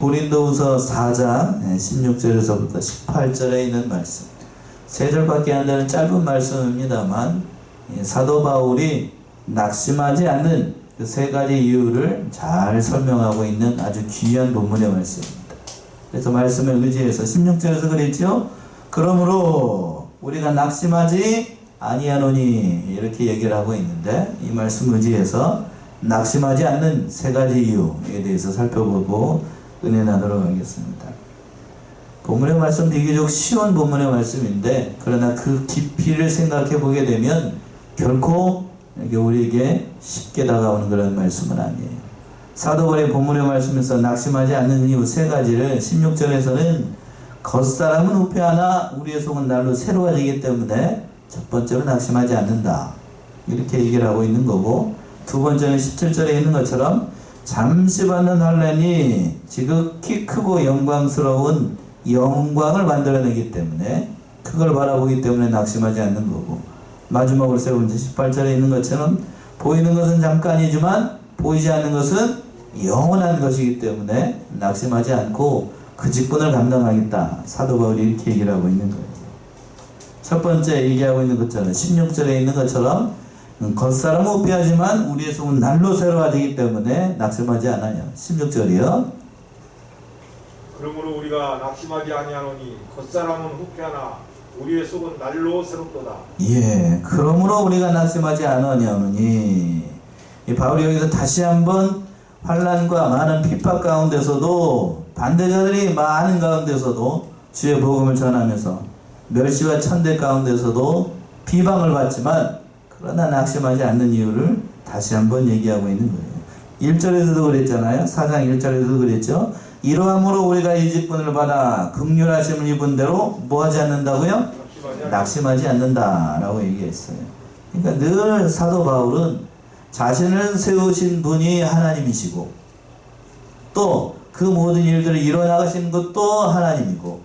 고린도후서 4장 16절에서부터 18절에 있는 말씀, 3절밖에 안 되는 짧은 말씀입니다만 사도 바울이 낙심하지 않는 그 3가지 이유를 잘 설명하고 있는 아주 귀한 본문의 말씀입니다. 그래서 말씀을 의지해서 16절에서 그랬죠. 그러므로 우리가 낙심하지 아니하노니 이렇게 얘기를 하고 있는데, 이 말씀 의지해서 낙심하지 않는 3가지 이유에 대해서 살펴보고 은혜 나도록 하겠습니다. 본문의 말씀 비교적 쉬운 본문의 말씀인데, 그러나 그 깊이를 생각해 보게 되면 결코 우리에게 쉽게 다가오는 그런 말씀은 아니에요. 사도 바울의 본문의 말씀에서 낙심하지 않는 이유 3가지를 16절에서는 겉사람은 후패하나 우리의 속은 날로 새로워지기 때문에 첫 번째로 낙심하지 않는다, 이렇게 얘기를 하고 있는 거고, 두 번째는 17절에 있는 것처럼 잠시 받는 환난이 지극히 크고 영광스러운 영광을 만들어내기 때문에, 그걸 바라보기 때문에 낙심하지 않는 거고, 마지막으로 3번째 18절에 있는 것처럼 보이는 것은 잠깐이지만 보이지 않는 것은 영원한 것이기 때문에 낙심하지 않고 그 직분을 감당하겠다, 사도 바울이 이렇게 얘기를 하고 있는 거예요. 첫 번째 얘기하고 있는 것처럼 16절에 있는 것처럼 겉사람은 후패하지만 우리의 속은 날로 새로워지기 때문에 낙심하지 않아요. 16절이요. 그러므로 우리가 낙심하지 아니하노니 겉사람은 후패하나 우리의 속은 날로 새롭도다. 예, 그러므로 우리가 낙심하지 않으냐니, 이 바울이 여기서 다시 한번 환난과 많은 핍박 가운데서도, 반대자들이 많은 가운데서도 주의 복음을 전하면서 멸시와 천대 가운데서도 비방을 받지만, 그러나 낙심하지 않는 이유를 다시 한번 얘기하고 있는 거예요. 1절에서도 그랬잖아요. 4장 1절에서도 그랬죠. 이러함으로 우리가 이 직분을 받아 긍휼하심을 입은 대로 뭐 하지 않는다고요? 낙심하지 않는다라고 얘기했어요. 그러니까 늘 사도 바울은 자신을 세우신 분이 하나님이시고, 또 그 모든 일들을 이뤄나가신 것도 하나님이고,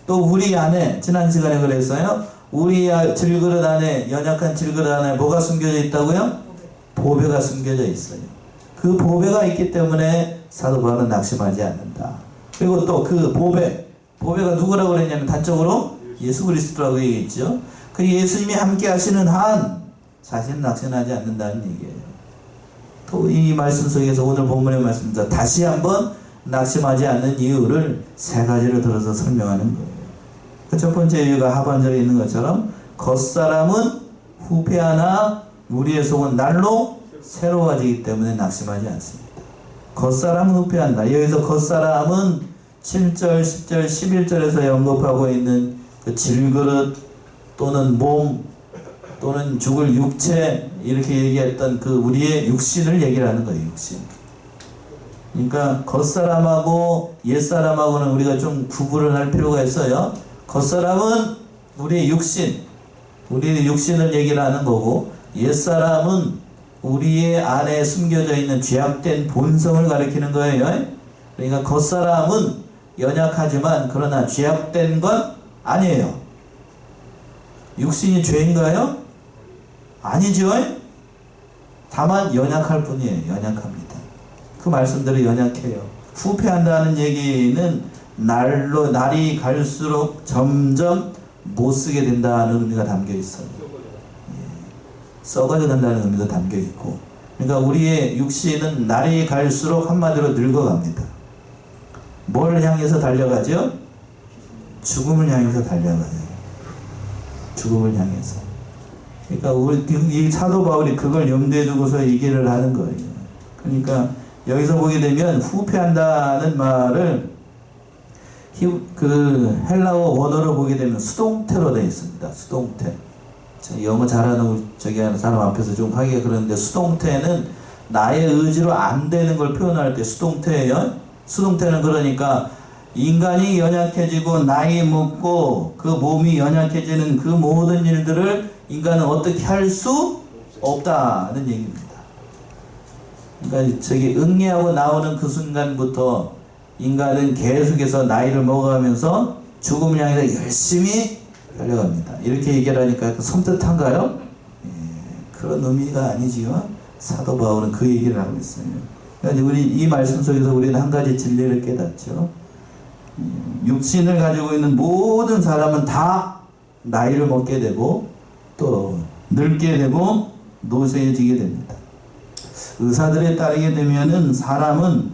또 우리 안에, 지난 시간에 그랬어요, 우리 질그릇 안에, 연약한 질그릇 안에 뭐가 숨겨져 있다고요? 보배가 숨겨져 있어요. 그 보배가 있기 때문에 사도 바울은 낙심하지 않는다. 그리고 또 그 보배가 누구라고 그랬냐면 단적으로 예수 그리스도라고 얘기했죠. 그 예수님이 함께 하시는 한 자신은 낙심하지 않는다는 얘기예요. 또 이 말씀 속에서 오늘 본문의 말씀에서 다시 한번 낙심하지 않는 이유를 3가지를 들어서 설명하는 거예요. 그 첫 번째 이유가 하반절에 있는 것처럼 겉사람은 후패하나 우리의 속은 날로 새로워지기 때문에 낙심하지 않습니다. 겉사람은 후패한다. 여기서 겉사람은 7절, 10절, 11절에서 언급하고 있는 그 질그릇 또는 몸 또는 죽을 육체, 이렇게 얘기했던 그 우리의 육신을 얘기를 하는 거예요. 육신. 그러니까 겉사람하고 옛사람하고는 우리가 좀 구분을 할 필요가 있어요. 겉사람은 우리의 육신, 우리의 육신을 얘기를 하는 거고, 옛사람은 우리의 안에 숨겨져 있는 죄악된 본성을 가리키는 거예요. 그러니까 겉사람은 연약하지만 그러나 죄악된 건 아니에요. 육신이 죄인가요? 아니죠. 다만 연약할 뿐이에요. 연약합니다. 그 말씀대로 연약해요. 후패한다는 얘기는 날이 갈수록 점점 못쓰게 된다는 의미가 담겨 있어요. 썩어져 간다는 의미도 담겨 있고, 그러니까 우리의 육신은 날이 갈수록 한마디로 늙어갑니다. 뭘 향해서 달려가죠? 죽음을 향해서 달려가요. 죽음을 향해서. 그러니까 이 사도 바울이 그걸 염두에 두고서 얘기를 하는 거예요. 그러니까 여기서 보게 되면 후패한다는 말을 그 헬라어 원어로 보게 되면 수동태로 되어 있습니다. 수동태. 영어 잘하는 저기 하는 사람 앞에서 좀 하기가 그러는데, 수동태는 나의 의지로 안 되는 걸 표현할 때 수동태예요. 수동태는 그러니까 인간이 연약해지고 나이 먹고 그 몸이 연약해지는 그 모든 일들을 인간은 어떻게 할 수 없다는 얘기입니다. 그러니까 저기 응애하고 나오는 그 순간부터 인간은 계속해서 나이를 먹어가면서 죽음을 향해서 열심히 달려갑니다. 이렇게 얘기를 하니까 섬뜩한가요? 예, 그런 의미가 아니지요. 사도 바울은 그 얘기를 하고 있어요. 그러니까 우리 이 말씀 속에서 우리는 한 가지 진리를 깨닫죠. 육신을 가지고 있는 모든 사람은 다 나이를 먹게 되고 또 늙게 되고 노쇠해지게 됩니다. 의사들에 따르게 되면은 사람은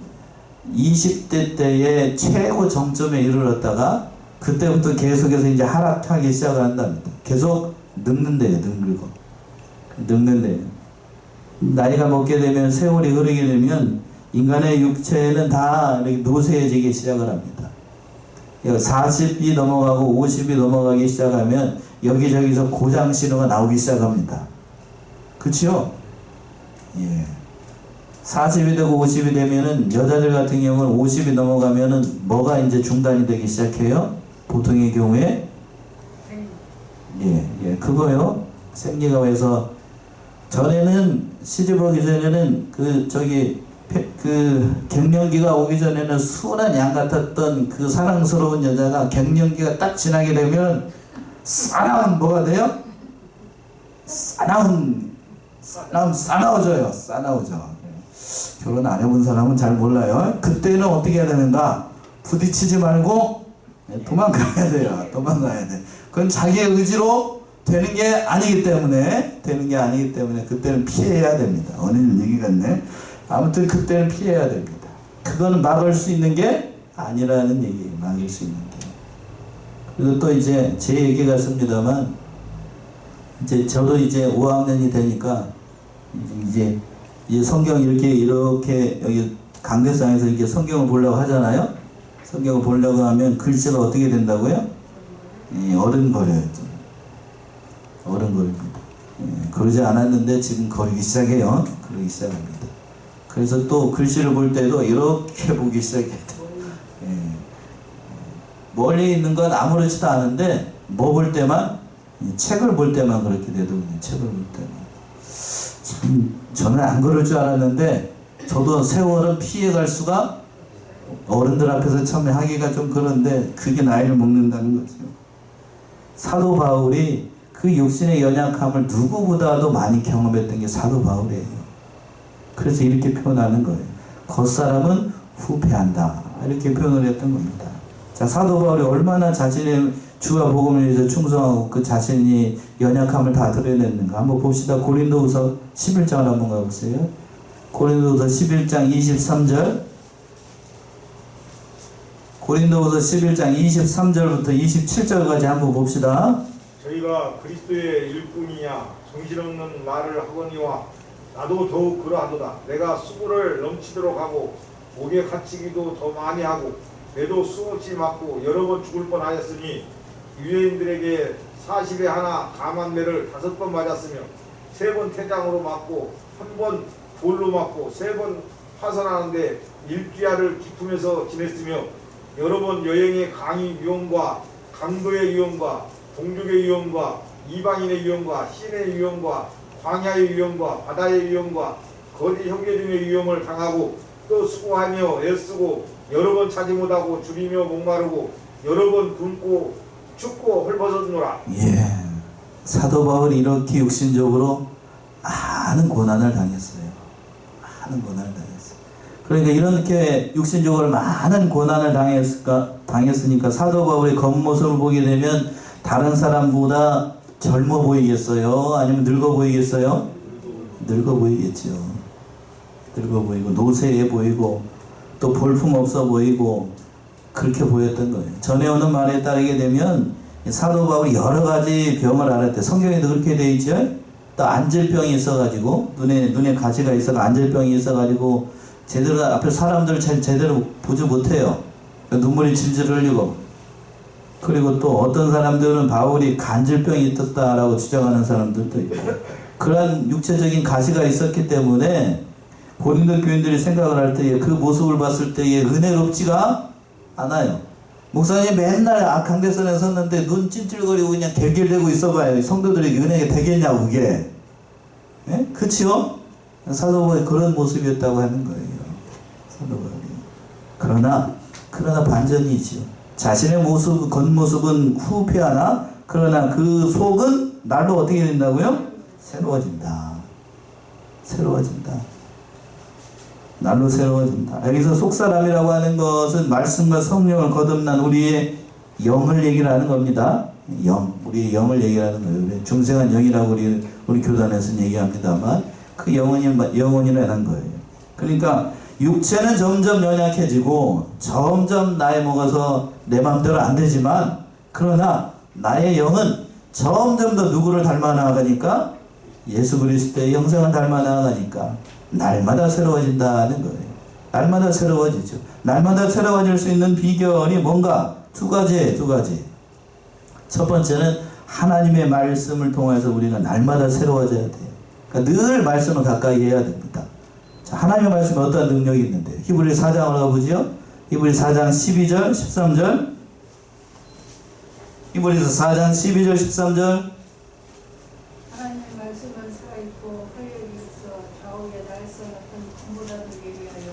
20대 때에 최고 정점에 이르렀다가 그때부터 계속해서 이제 하락하기 시작한답니다. 계속 늙는데요, 늙는데요. 나이가 먹게 되면 세월이 흐르게 되면 인간의 육체는 다 이렇게 노쇠해지기 시작을 합니다. 40이 넘어가고 50이 넘어가기 시작하면 여기저기서 고장 신호가 나오기 시작합니다. 그치요? 예. 40이 되고 50이 되면은 여자들 같은 경우는 50이 넘어가면은 뭐가 이제 중단이 되기 시작해요? 보통의 경우에 그거요. 생리가 와서 전에는 시집 오기 전에는 그 갱년기가 오기 전에는 순한 양 같았던 그 사랑스러운 여자가 갱년기가 딱 지나게 되면 싸나운 뭐가 돼요? 싸나워져요. 결혼 안 해본 사람은 잘 몰라요. 그때는 어떻게 해야 되는가? 부딪히지 말고 도망가야 돼요. 그건 자기의 의지로 되는 게 아니기 때문에 그때는 피해야 됩니다. 어린이 얘기 같네. 아무튼 그때는 피해야 됩니다. 그거는 막을 수 있는 게 아니라는 얘기예요. 막을 수 있는 게. 그리고 또 이제 제 얘기 같습니다만 이제 저도 이제 5학년이 되니까 이제 성경 이렇게 여기 강대상에서 이렇게 성경을 보려고 하잖아요. 성경을 보려고 하면 글씨가 어떻게 된다고요? 어른거려요. 어른거립니다. 그러지 않았는데 지금 거리기 시작해요. 그러기 시작합니다. 그래서 또 글씨를 볼 때도 이렇게 보기 시작해요. 멀리 있는 건 아무렇지도 않은데 뭐 볼 때만 책을 볼 때만 그렇게 되더군요. 책을 볼 때만. 참 저는 안 그럴 줄 알았는데 저도 세월은 피해갈 수가 어른들 앞에서 처음에 하기가 좀 그런데 그게 나이를 먹는다는 거죠. 사도 바울이 그 육신의 연약함을 누구보다도 많이 경험했던 게 사도 바울이에요. 그래서 이렇게 표현하는 거예요. 겉사람은 후패한다. 이렇게 표현을 했던 겁니다. 자, 사도 바울이 얼마나 자신의 주와 복음을 위해서 충성하고 그 자신이 연약함을 다 드러냈는가 한번 봅시다. 고린도후서 11장을 한번 가보세요. 고린도후서 11장 23절. 고린도후서 11장 23절부터 27절까지 한번 봅시다. 저희가 그리스도의 일꾼이냐 정신없는 말을 하거니와 나도 더욱 그러하도다. 내가 수고를 넘치도록 하고 목에 갇히기도 더 많이 하고 배도 수없이 맞고 여러 번 죽을 뻔하였으니 유대인들에게 40에 하나 감한 매를 5번 맞았으며 3번 태장으로 맞고 1번 돌로 맞고 3번 파선하는데 일주야를 기품에서 지냈으며 여러 번 여행의 강의 위험과 강도의 위험과 동족의 위험과 이방인의 위험과 신의 위험과 광야의 위험과 바다의 위험과 거짓 형제 중의 위험을 당하고 또 수고하며 애쓰고 여러 번 차지 못하고 줄이며 목마르고 여러 번 굶고 춥고 헐벗었노라. 예, 사도 바울이 이렇게 육신적으로 많은 고난을 당했어요. 그러니까 이렇게 육신적으로 많은 고난을 당했으니까 사도 바울의 겉모습을 보게 되면 다른 사람보다 젊어 보이겠어요? 아니면 늙어 보이겠어요? 늙어 보이겠죠. 늙어 보이고 노쇠해 보이고 또 볼품 없어 보이고 그렇게 보였던 거예요. 전해오는 말에 따르게 되면 사도 바울이 여러 가지 병을 앓을 때 성경에도 그렇게 되어 있죠. 또 안질병이 있어가지고 눈에 가시가 있어서 안질병이 있어가지고 제대로 앞에 사람들 제대로 보지 못해요. 눈물이 질질 흘리고 그리고 또 어떤 사람들은 바울이 간질병이 있었다라고 주장하는 사람들도 있고 그러한 육체적인 가시가 있었기 때문에 고린도 교인들이 생각을 할 때에 그 모습을 봤을 때에 은혜롭지가 않아요. 목사님 맨날 강대선에 섰는데 눈 찔찔거리고 그냥 결결대고 있어봐요. 성도들에게 은혜가 되겠냐고 그게. 예? 그치요? 사도 바울이 그런 모습이었다고 하는 거예요. 사도 바울이. 그러나 반전이지요. 자신의 모습, 겉모습은 후패하나 그러나 그 속은 날로 어떻게 된다고요? 새로워진다. 날로 새로워진다. 여기서 속사람이라고 하는 것은 말씀과 성령을 거듭난 우리의 영을 얘기를 하는 겁니다. 영, 우리의 영을 얘기하는 거예요. 중생한 영이라고 우리 교단에서는 얘기합니다만 그 영혼이라는 거예요. 그러니까 육체는 점점 연약해지고 점점 나이 먹어서 내 마음대로 안 되지만 그러나 나의 영은 점점 더 누구를 닮아 나아가니까 예수 그리스도의 형상을 닮아 나아가니까 날마다 새로워진다는 거예요. 날마다 새로워지죠. 날마다 새로워질 수 있는 비결이 뭔가? 두 가지. 첫 번째는 하나님의 말씀을 통해서 우리가 날마다 새로워져야 돼요. 그러니까 늘 말씀을 가까이 해야 됩니다. 자, 하나님의 말씀에 어떤 능력이 있는데요? 히브리서 4장으로 가보죠. 히브리서 4장 12절, 13절. 히브리서 4장 12절, 13절. 하나님의 말씀은 살아있고 활력이 있어 좌우의 날선 같은 검보다도 예리하여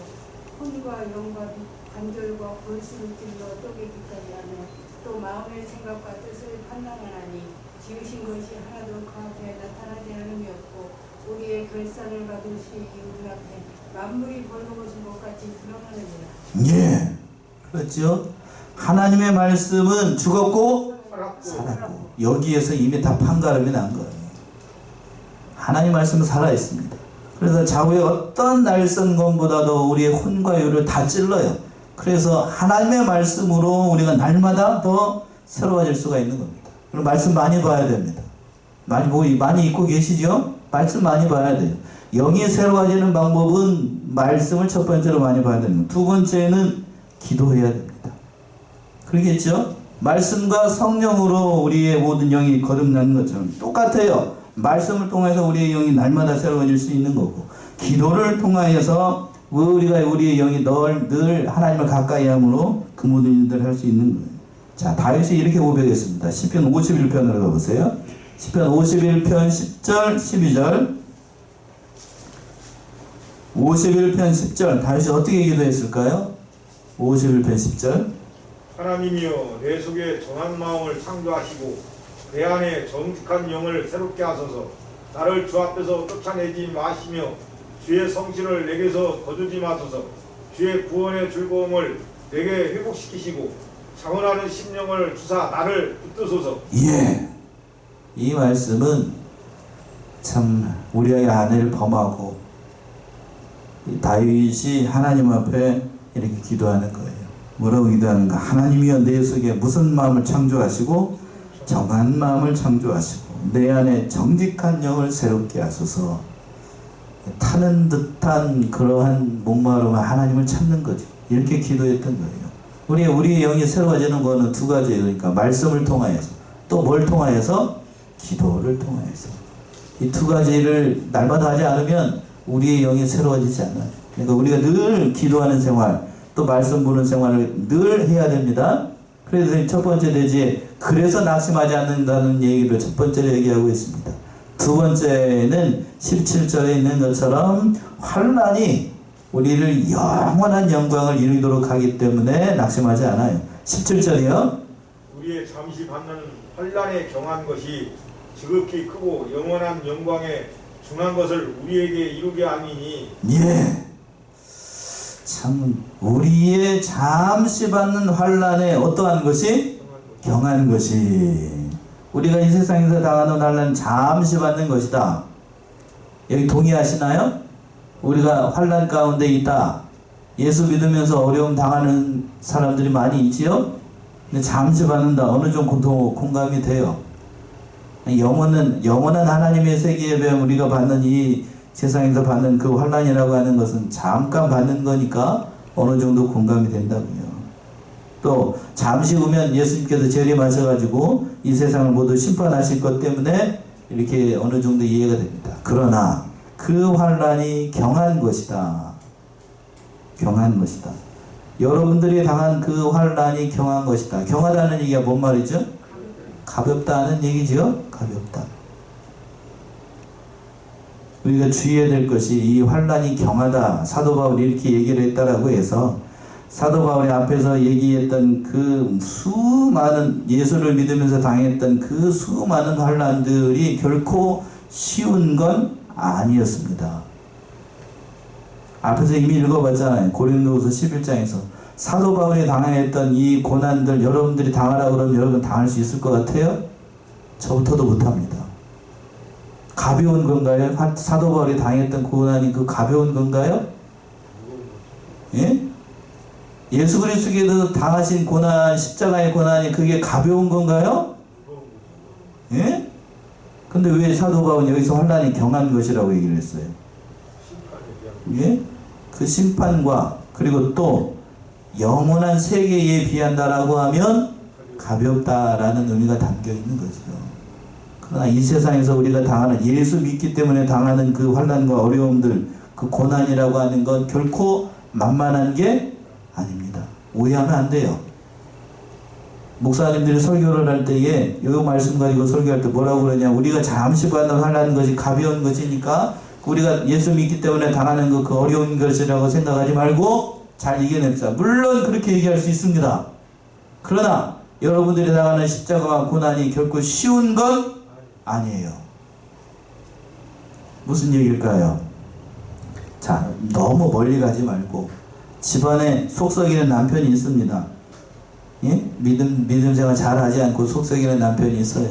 혼과 영과 관절과 골수를 찔러 쪼개기까지 하며 또 마음의 생각과 뜻을 판단하나니 지으신 것이 하나도 그 앞에 나타나지 않음이 없고 우리의 결산을 받으시 이웃 앞에 만물이 벌거벗은 것 같이 드러나느니라. 예, 그렇죠. 하나님의 말씀은 죽었고 살았고 여기에서 이미 다 판가름이 난 거예요. 하나님 말씀은 살아있습니다. 그래서 좌우의 어떤 날선검보다도 우리의 혼과 유를 다 찔러요. 그래서 하나님의 말씀으로 우리가 날마다 더 새로워질 수가 있는 겁니다. 그럼 말씀 많이 봐야 됩니다. 많이 읽고 계시죠? 말씀 많이 봐야 돼요. 영이 새로워지는 방법은 말씀을 첫 번째로 많이 봐야 됩니다. 두 번째는 기도해야 됩니다. 그러겠죠? 말씀과 성령으로 우리의 모든 영이 거듭나는 것처럼 똑같아요. 말씀을 통해서 우리의 영이 날마다 새로워질 수 있는 거고 기도를 통하여서 우리의 영이 늘 하나님을 가까이 함으로 그 모든 일들을 할 수 있는 거예요. 자, 다윗이 이렇게 고백했습니다. 시편 51편으로 가보세요. 시편 51편 10절 12절 51편 10절 다윗이 어떻게 기도했을까요? 51편 10절 하나님이여 내 속에 정한 마음을 창조하시고 내 안에 정직한 영을 새롭게 하소서. 나를 주 앞에서 쫓아내지 마시며 주의 성실을 내게서 거두지 마소서. 주의 구원의 즐거움을 내게 회복시키시고 장원하는 심령을 주사 나를 붙드소서. 예, 이 말씀은 참 우리의 아내를 범하고 다윗이 하나님 앞에 이렇게 기도하는 거예요. 뭐라고 기도하는가? 하나님이여 내 속에 무슨 마음을 창조하시고 정한 마음을 창조하시고 내 안에 정직한 영을 새롭게 하소서. 타는 듯한 그러한 목마름을 하나님을 찾는 거죠. 이렇게 기도했던 거예요. 우리의 영이 새로워지는 거는 두 가지예요. 그러니까 말씀을 통하여서 또 뭘 통하여서? 기도를 통하여서. 이 두 가지를 날마다 하지 않으면 우리의 영이 새로워지지 않아요. 그러니까 우리가 늘 기도하는 생활 또 말씀 보는 생활을 늘 해야 됩니다. 그래서 첫 번째 대지에 그래서 낙심하지 않는다는 얘기를 첫 번째로 얘기하고 있습니다. 두 번째는 17절에 있는 것처럼 환난이 우리를 영원한 영광을 이루도록 하기 때문에 낙심하지 않아요. 17절이요. 우리의 잠시 받는 환난에 경한 것이 지극히 크고 영원한 영광에 중한 것을 우리에게 이루게 함이니. 예. 참 우리의 잠시 받는 환난에 어떠한 것이? 경한 것이. 우리가 이 세상에서 당하는 환난은 잠시 받는 것이다. 여기 동의하시나요? 우리가 환난 가운데 있다. 예수 믿으면서 어려움 당하는 사람들이 많이 있지요? 근데 잠시 받는다. 어느 정도 공감이 돼요. 영원한 하나님의 세계에 우리가 받는 이 세상에서 받는 그 환난이라고 하는 것은 잠깐 받는 거니까 어느 정도 공감이 된다고요. 또 잠시 후면 예수님께서 재림하셔가지고 이 세상을 모두 심판하실 것 때문에 이렇게 어느 정도 이해가 됩니다. 그러나 그 환난이 경한 것이다. 경한 것이다. 여러분들이 당한 그 환난이 경한 것이다. 경하다는 얘기가 뭔 말이죠? 가볍다는 얘기죠. 가볍다. 우리가 주의해야 될 것이 이 환난이 경하다. 사도 바울이 이렇게 얘기를 했다라고 해서 사도 바울이 앞에서 얘기했던 그 수많은 예수를 믿으면서 당했던 그 수많은 환난들이 결코 쉬운 건 아니었습니다. 앞에서 이미 읽어봤잖아요. 고린도후서 11장에서 사도 바울이 당했던 이 고난들 여러분들이 당하라 그러면 여러분 당할 수 있을 것 같아요? 저부터도 못합니다. 가벼운 건가요? 사도 바울이 당했던 고난이 그 가벼운 건가요? 예? 예수 그리스도께서 당하신 고난, 십자가의 고난이 그게 가벼운 건가요? 예? 근데 왜 사도 바울은 여기서 환난이 경한 것이라고 얘기를 했어요? 예? 그 심판과 그리고 또 영원한 세계에 비한다라고 하면 가볍다라는 의미가 담겨 있는 거죠. 그러나 이 세상에서 우리가 당하는 예수 믿기 때문에 당하는 그 환난과 어려움들, 그 고난이라고 하는 건 결코 만만한 게 아닙니다. 오해하면 안 돼요. 목사님들이 설교를 할 때에 이 말씀 가지고 설교할 때 뭐라고 그러냐, 우리가 잠시 받는 환난인 것이 가벼운 것이니까 우리가 예수 믿기 때문에 당하는 그 어려운 것이라고 생각하지 말고 잘 이겨냅시다. 물론 그렇게 얘기할 수 있습니다. 그러나 여러분들이 당하는 십자가와 고난이 결코 쉬운 건 아니에요. 무슨 얘기일까요? 자, 너무 멀리 가지 말고 집안에 속썩이는 남편이 있습니다. 예? 믿음 생활 잘하지 않고 속썩이는 남편이 있어요.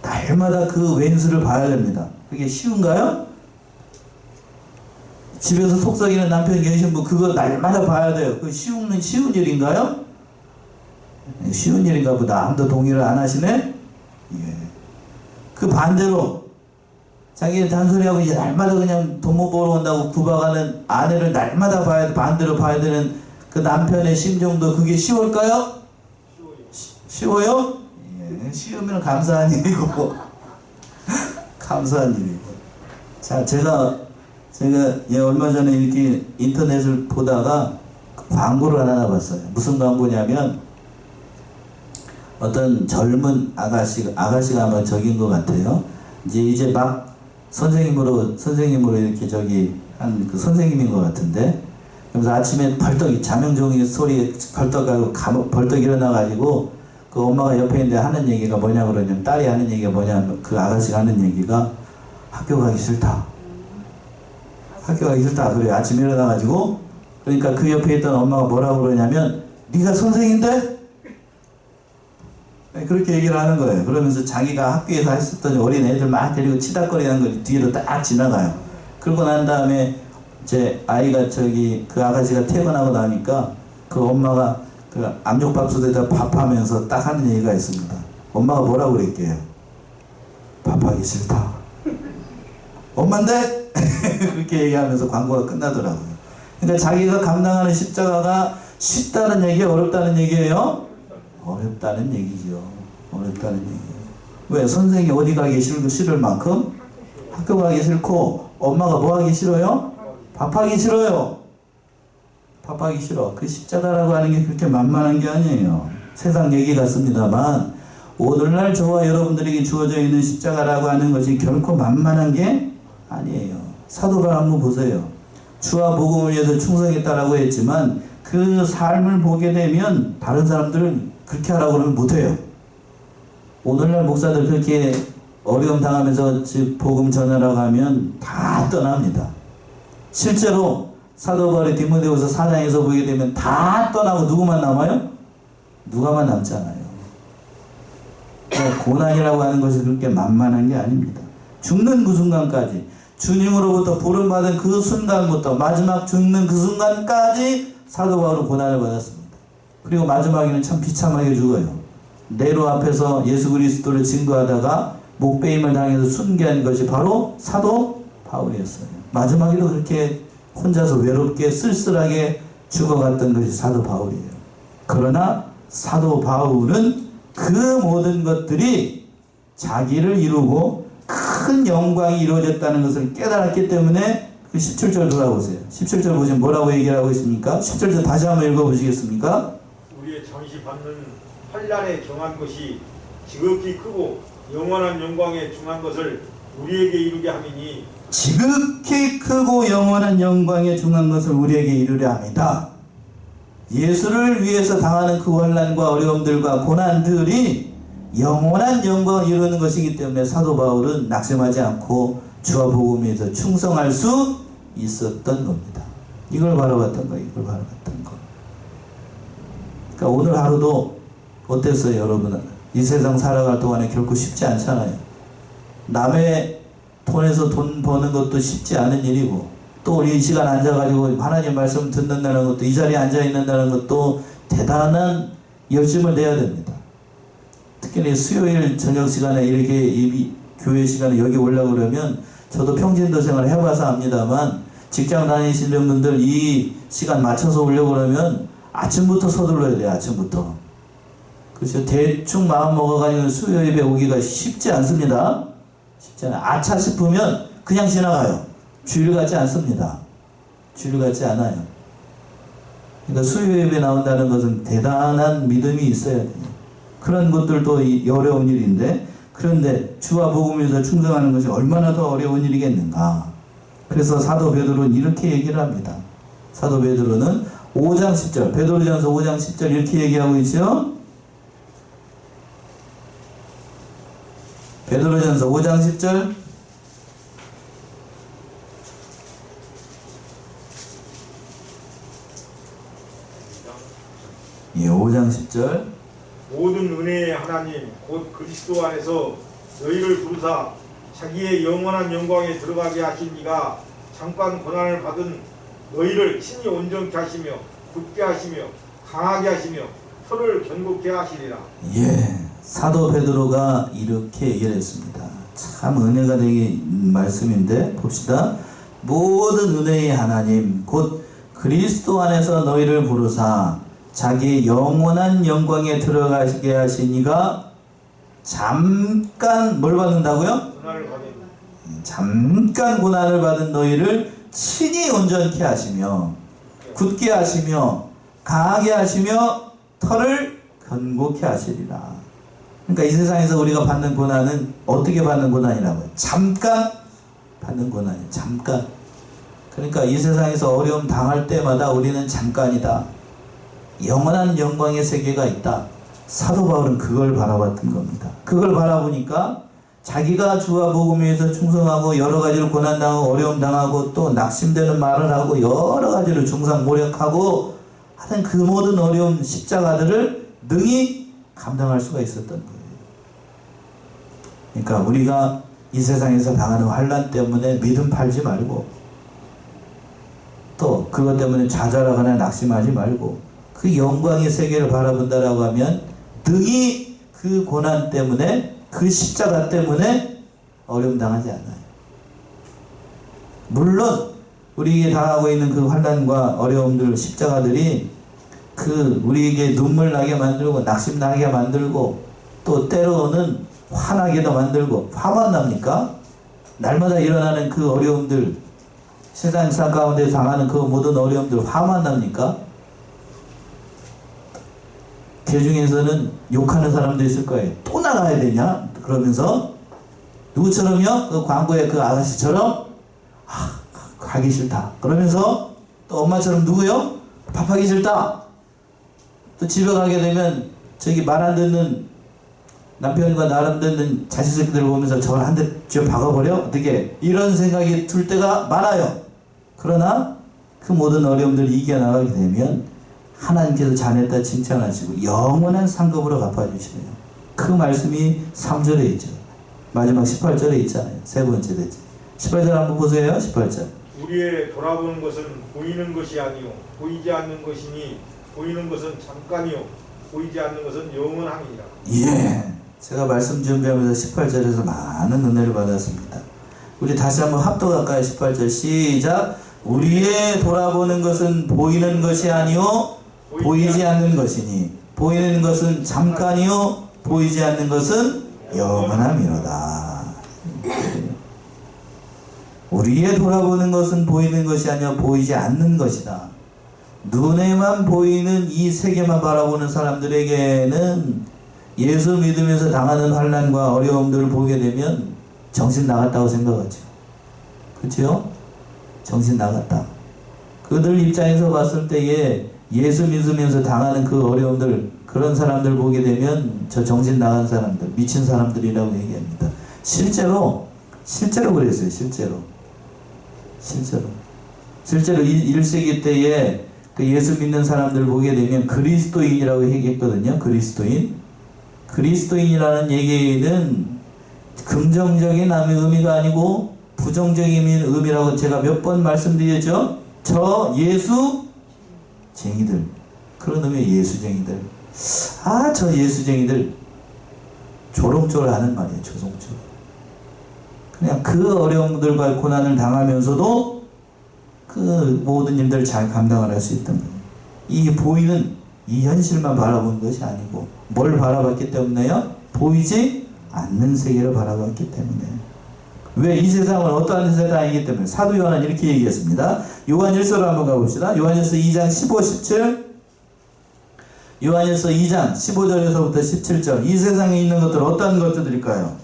날마다 그 왼수를 봐야 됩니다. 그게 쉬운가요? 집에서 속썩이는 남편이 계신 분 그거 날마다 봐야 돼요. 그 쉬운 일인가요? 쉬운 일인가 보다. 아무도 동의를 안 하시네? 예. 그 반대로 자기 잔소리하고 이제 날마다 그냥 돈 못 벌어 온다고 구박하는 아내를 날마다 반대로 봐야 되는 그 남편의 심정도 그게 쉬울까요? 쉬워요? 예. 쉬우면 감사한 일이고 감사한 일이고. 자, 제가 얼마 전에 이렇게 인터넷을 보다가 광고를 하나 봤어요. 무슨 광고냐면 어떤 젊은 아가씨가 아마 저긴 것 같아요. 이제 막 선생님으로 이렇게 한 그 선생님인 것 같은데, 그래서 아침에 벌떡 자명종이 소리에 벌떡 일어나가지고 그 엄마가 옆에 있는데 하는 얘기가 뭐냐 그러냐면, 딸이 하는 얘기가 뭐냐면 그 아가씨가 하는 얘기가 학교 가기 싫다. 학교 가기 싫다. 그래. 아침에 일어나가지고, 그러니까 그 옆에 있던 엄마가 뭐라고 그러냐면, 네가 선생인데? 그렇게 얘기를 하는 거예요. 그러면서 자기가 학교에서 했었던 어린 애들 막 데리고 치닥거리는 거 뒤로 딱 지나가요. 그러고 난 다음에 제 아이가 그 아가씨가 퇴근하고 나니까 그 엄마가 그 압력밥솥에다 밥하면서 딱 하는 얘기가 있습니다. 엄마가 뭐라고 그랬게요? 밥하기 싫다. 엄마인데? 그렇게 얘기하면서 광고가 끝나더라고요. 그러니까 자기가 감당하는 십자가가 쉽다는 얘기예요? 어렵다는 얘기예요? 어렵다는 얘기죠. 어렵다는 얘기예요. 왜? 선생이 어디 가기 싫을 만큼 학교 가기 싫고, 엄마가 뭐 하기 싫어요? 밥하기 싫어요. 밥하기 싫어. 그 십자가라고 하는 게 그렇게 만만한 게 아니에요. 세상 얘기 같습니다만 오늘날 저와 여러분들에게 주어져 있는 십자가라고 하는 것이 결코 만만한 게 아니에요. 사도 바울 한번 보세요. 주와 복음을 위해서 충성했다라고 했지만 그 삶을 보게 되면 다른 사람들은 그렇게 하라고 그러면 못해요. 오늘날 목사들 그렇게 어려움 당하면서 복음 전하라고 하면 다 떠납니다. 실제로 사도 바울의 디모데후서 4장에서 보게 되면 다 떠나고 누구만 남아요? 누가만 남잖아요. 그러니까 고난이라고 하는 것이 그렇게 만만한 게 아닙니다. 죽는 그 순간까지, 주님으로부터 부름받은 그 순간부터 마지막 죽는 그 순간까지 사도 바울은 고난을 받았습니다. 그리고 마지막에는 참 비참하게 죽어요. 네로 앞에서 예수 그리스도를 증거하다가 목베임을 당해서 순교한 것이 바로 사도 바울이었어요. 마지막에도 그렇게 혼자서 외롭게 쓸쓸하게 죽어갔던 것이 사도 바울이에요. 그러나 사도 바울은 그 모든 것들이 자기를 이루고 큰 영광이 이루어졌다는 것을 깨달았기 때문에 그 17절 돌아보세요. 17절 보시면 뭐라고 얘기를 하고 있습니까? 17절 다시 한번 읽어보시겠습니까? 우리의 잠시 받는 환난에 경한 것이 지극히 크고 영원한 영광에 중한 것을 우리에게 이루게 함이니, 지극히 크고 영원한 영광에 중한 것을 우리에게 이루려 합니다. 예수를 위해서 당하는 그 환난과 어려움들과 고난들이 영원한 영광을 이루는 것이기 때문에 사도 바울은 낙심하지 않고 주와 복음에 대해서 충성할 수 있었던 겁니다. 이걸 바라봤던 거예요. 이걸 바라봤던 거. 그러니까 오늘 하루도 어땠어요, 여러분? 이 세상 살아갈 동안에 결코 쉽지 않잖아요. 남의 돈에서 돈 버는 것도 쉽지 않은 일이고, 또 우리 이 시간 앉아가지고 하나님 말씀 듣는다는 것도, 이 자리에 앉아 있는다는 것도 대단한 열심을 내야 됩니다. 특히 수요일 저녁 시간에 이렇게 교회 시간에 여기 오려고 그러면, 저도 평진도 생활을 해봐서 압니다만, 직장 다니시는 분들 이 시간 맞춰서 오려고 그러면 아침부터 서둘러야 돼요. 아침부터. 그렇죠. 대충 마음 먹어가지고 수요 예배 오기가 쉽지 않습니다. 쉽지 않아요. 아차 싶으면 그냥 지나가요. 주일 같지 않습니다. 주일 같지 않아요. 그러니까 수요 예배 나온다는 것은 대단한 믿음이 있어야 돼요. 그런 것들도 어려운 일인데, 그런데 주와 복음에서 충성하는 것이 얼마나 더 어려운 일이겠는가. 그래서 사도 베드로는 이렇게 얘기를 합니다. 사도 베드로는 5장 10절, 베드로전서 5장 10절 이렇게 얘기하고 있죠. 베드로전서 5장 10절. 예, 5장 10절. 모든 은혜의 하나님 곧 그리스도 안에서 너희를 부르사 자기의 영원한 영광에 들어가게 하신 이가 잠깐 고난을 받은 너희를 친히 온전케 하시며 굳게 하시며 강하게 하시며 혀를 견고케 하시리라. 예, 사도 베드로가 이렇게 얘기를 했습니다. 참 은혜가 되는 말씀인데 봅시다. 모든 은혜의 하나님 곧 그리스도 안에서 너희를 부르사 자기 영원한 영광에 들어가게 하신 이가 잠깐 뭘 받는다고요? 고난을 받은 잠깐 고난을 받은 너희를 친히 온전케 하시며 굳게 하시며 강하게 하시며 털을 견고케 하시리라. 그러니까 이 세상에서 우리가 받는 고난은 어떻게 받는 고난이라고요? 잠깐 받는 고난이에요. 잠깐. 그러니까 이 세상에서 어려움 당할 때마다 우리는 잠깐이다. 영원한 영광의 세계가 있다. 사도 바울은 그걸 바라봤던 겁니다. 그걸 바라보니까 자기가 주와 복음에 의해서 충성하고 여러 가지로 고난당하고 어려움 당하고 또 낙심되는 말을 하고 여러 가지로 중상모략하고 하는 그 모든 어려운 십자가들을 능히 감당할 수가 있었던 거예요. 그러니까 우리가 이 세상에서 당하는 환난 때문에 믿음 팔지 말고, 또 그것 때문에 좌절하거나 낙심하지 말고 그 영광의 세계를 바라본다라고 하면 능히 그 고난 때문에, 그 십자가 때문에 어려움 당하지 않아요. 물론 우리에게 당하고 있는 그 환난과 어려움들, 십자가들이 그 우리에게 눈물 나게 만들고 낙심 나게 만들고 또 때로는 화나게도 만들고, 화만 납니까? 날마다 일어나는 그 어려움들, 세상 가운데 당하는 그 모든 어려움들 화만 납니까? 그 중에서는 욕하는 사람도 있을 거예요. 또 나가야 되냐? 그러면서 누구처럼요? 그 광고에 그 아가씨처럼 가기 싫다. 그러면서 또 엄마처럼 누구요? 밥하기 싫다. 또 집에 가게 되면 저기 말 안 듣는 남편과 말 안 듣는 자식 새끼들 보면서 저걸 한 대 쥐어 박아버려? 어떻게? 이런 생각이 들 때가 많아요. 그러나 그 모든 어려움들을 이겨나가게 되면 하나님께서 잘했다 칭찬하시고 영원한 상급으로 갚아주시네요. 그 말씀이 3절에 있죠. 마지막 18절에 있잖아요. 세 번째 되지. 18절 한번 보세요. 18절. 우리의 돌아보는 것은 보이는 것이 아니요 보이지 않는 것이니 보이는 것은 잠깐이요 보이지 않는 것은 영원함이니라. 예, 제가 말씀 준비하면서 18절에서 많은 은혜를 받았습니다. 우리 다시 한번 합독할까요? 18절 시작. 우리의 돌아보는 것은 보이는 것이 아니요 보이지 않는 것이니 보이는 것은 잠깐이요 보이지 않는 것은 영원함이로다. 우리의 돌아보는 것은 보이는 것이 아니요 보이지 않는 것이다. 눈에만 보이는 이 세계만 바라보는 사람들에게는 예수 믿으면서 당하는 환난과 어려움들을 보게 되면 정신 나갔다고 생각하죠. 그렇죠? 정신 나갔다. 그들 입장에서 봤을 때에 예수 믿으면서 당하는 그 어려움들, 그런 사람들 보게 되면 저 정신 나간 사람들, 미친 사람들이라고 얘기합니다. 실제로 그랬어요. 실제로 실제로 1세기 때에 그 예수 믿는 사람들 보게 되면 그리스도인이라고 얘기했거든요. 그리스도인이라는 얘기는 긍정적인 의미가 아니고 부정적인 의미라고 제가 몇 번 말씀드렸죠. 저 예수쟁이들, 그런 의미의 예수쟁이들. 저 예수쟁이들 조롱조롱하는 말이에요. 조롱조롱. 그냥 그 어려움들과 고난을 당하면서도 그 모든 일들을 잘 감당을 할 수 있던 거예요. 이 보이는 이 현실만 바라본 것이 아니고 뭘 바라봤기 때문에요? 보이지 않는 세계를 바라봤기 때문에. 왜? 이 세상은 어떠한 세상이기 때문에. 사도 요한은 이렇게 얘기했습니다. 요한일서로 한번 가봅시다. 요한일서 2장 15, 17. 요한일서 2장 15절에서부터 17절. 이 세상에 있는 것들 어떠한 것들일까요?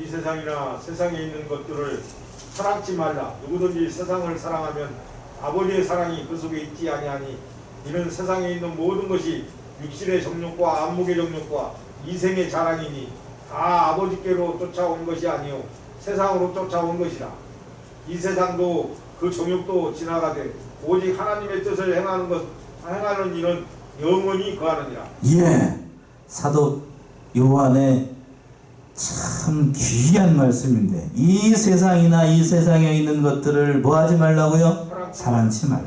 이 세상이나 세상에 있는 것들을 사랑치 말라. 누구든지 세상을 사랑하면 아버지의 사랑이 그 속에 있지 아니하니 이는 세상에 있는 모든 것이 육신의 정욕과 안목의 정욕과 이생의 자랑이니 다 아버지께로 쫓아온 것이 아니요 세상으로 쫓아온 것이라. 이 세상도 그 정욕도 지나가되 오직 하나님의 뜻을 행하는 이는 영원히 거하느니라. 예, 사도 요한의 참 귀한 말씀인데, 이 세상이나 이 세상에 있는 것들을 뭐 하지 말라고요? 사랑치 말라.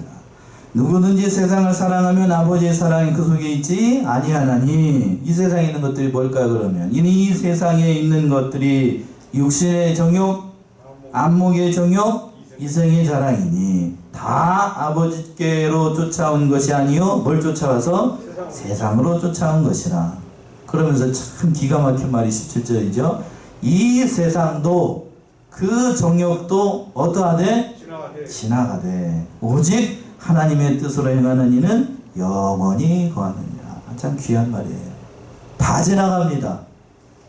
누구든지 세상을 사랑하면 아버지의 사랑이 그 속에 있지 아니하나니. 이 세상에 있는 것들이 뭘까요? 그러면 이 세상에 있는 것들이 육신의 정욕, 안목의 정욕, 이생의 자랑이니 다 아버지께로 쫓아온 것이 아니요 뭘 쫓아와서? 세상으로 쫓아온 것이라. 그러면서 참 기가 막힌 말이 17절이죠. 이 세상도 그 정욕도 어떠하되? 지나가되 오직 하나님의 뜻으로 행하는 이는 영원히 거하느니라. 참 귀한 말이에요. 다 지나갑니다.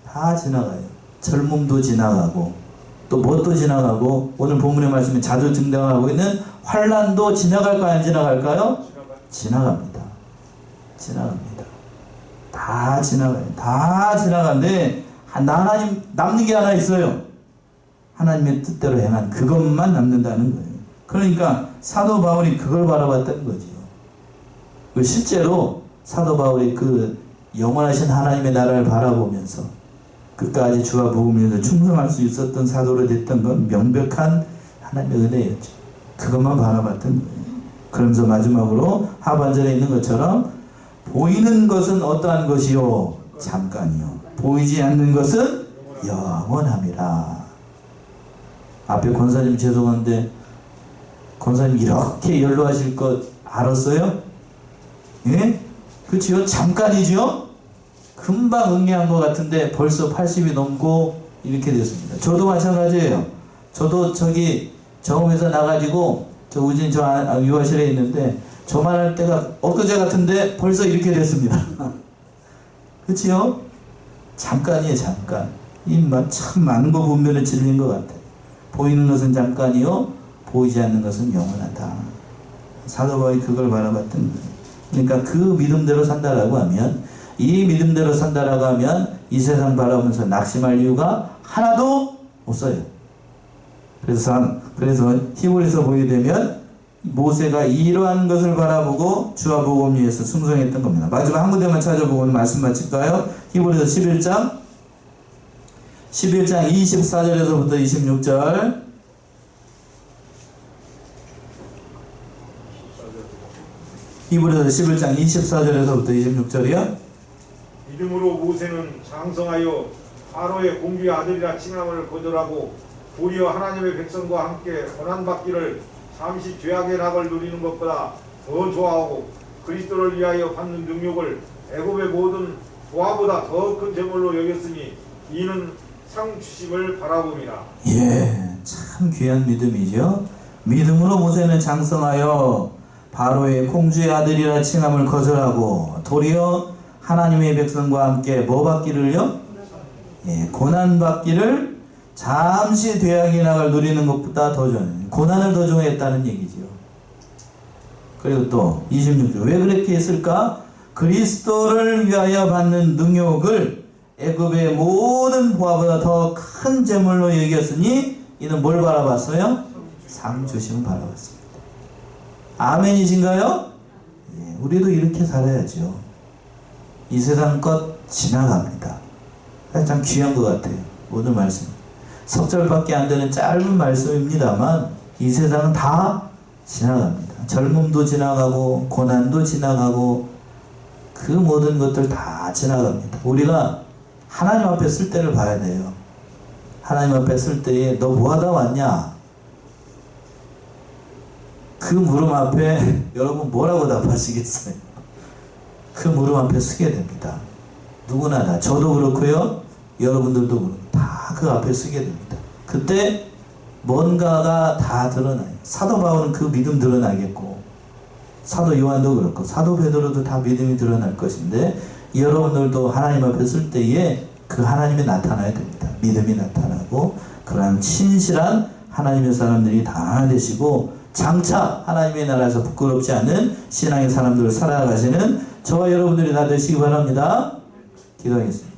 다 지나가요. 젊음도 지나가고 또 뭣도 지나가고, 오늘 본문의 말씀에 자주 등장하고 있는 환난도 지나갈까요? 안 지나갈까요? 지나갑니다. 지나갑니다. 다 지나가요. 다 지나가는데 하나님 남는 게 하나 있어요. 하나님의 뜻대로 행한 그것만 남는다는 거예요. 그러니까 사도 바울이 그걸 바라봤다는 거죠. 실제로 사도 바울이 그 영원하신 하나님의 나라를 바라보면서 끝까지 주와 복음에서 충성할 수 있었던 사도로 됐던 건 명백한 하나님의 은혜였죠. 그것만 바라봤던 거예요. 그러면서 마지막으로 하반절에 있는 것처럼 보이는 것은 어떠한 것이요? 잠깐이요. 보이지 않는 것은 영원함이라. 앞에 권사님 죄송한데 권사님 이렇게 연로하실 것 알았어요? 예? 그치요? 잠깐이죠? 금방 응애한 것 같은데 벌써 80이 넘고 이렇게 됐습니다. 저도 마찬가지예요. 저도 정읍에서 나가지고 저 우진 유아실에 있는데 저만 할 때가 엊그제 같은데 벌써 이렇게 됐습니다. 그치요? 잠깐이에요. 잠깐. 참 많은 거 보면 질린 것 같아요. 보이는 것은 잠깐이요 보이지 않는 것은 영원하다. 사도 바울이 그걸 바라봤던 거예요. 그러니까 그 믿음대로 산다라고 하면, 이 믿음대로 산다라고 하면 이 세상 바라보면서 낙심할 이유가 하나도 없어요. 그래서 히브리서 보게 되면 모세가 이러한 것을 바라보고 주와 복음 위해서 충성했던 겁니다. 마지막 한 군데만 찾아보고 말씀 마칠까요? 히브리서 11장 24절에서부터 26절. 히브리서 11장 24절에서부터 26절이요. 믿음으로 모세는 장성하여 파로의 공주의 아들이라 칭함을 거절하고 도리어 하나님의 백성과 함께 고난받기를 잠시 죄악의 낙을 누리는 것보다 더 좋아하고 그리스도를 위하여 받는 능력을 애굽의 모든 보화보다 더 큰 재물로 여겼으니 이는 상 주심을 바라봅니다. 예, 참 귀한 믿음이죠. 믿음으로 모세는 장성하여 바로의 공주의 아들이라 칭함을 거절하고 도리어 하나님의 백성과 함께 뭐 받기를요? 예, 고난 받기를 잠시 죄악의 낙을 누리는 것보다 더 좋아해요. 고난을 더 좋아했다는 얘기죠. 그리고 또 26절. 왜 그렇게 했을까? 그리스도를 위하여 받는 능욕을 애굽의 모든 보화보다 더 큰 재물로 여겼으니 이는 뭘 바라봤어요? 상 주시면 바라겠습니다. 아멘이신가요? 예, 우리도 이렇게 살아야죠. 이 세상 것 지나갑니다. 참 귀한 것 같아요. 오늘 말씀. 석절밖에 안 되는 짧은 말씀입니다만 이 세상은 다 지나갑니다. 젊음도 지나가고 고난도 지나가고 그 모든 것들 다 지나갑니다. 우리가 하나님 앞에 쓸 때를 봐야 돼요. 하나님 앞에 쓸 때에 너 뭐하다 왔냐? 그 물음 앞에 여러분 뭐라고 답하시겠어요? 그 물음 앞에 쓰게 됩니다. 누구나 다. 저도 그렇고요. 여러분들도 그렇고 다 그 앞에 쓰게 됩니다. 그때 뭔가가 다 드러나요. 사도 바울은 그 믿음 드러나겠고 사도 요한도 그렇고 사도 베드로도 다 믿음이 드러날 것인데 여러분들도 하나님 앞에 쓸 때에 그 하나님이 나타나야 됩니다. 믿음이 나타나고 그러한 신실한 하나님의 사람들이 다 하나 되시고 장차 하나님의 나라에서 부끄럽지 않은 신앙의 사람들을 살아가시는 저와 여러분들이 다 되시기 바랍니다. 기도하겠습니다.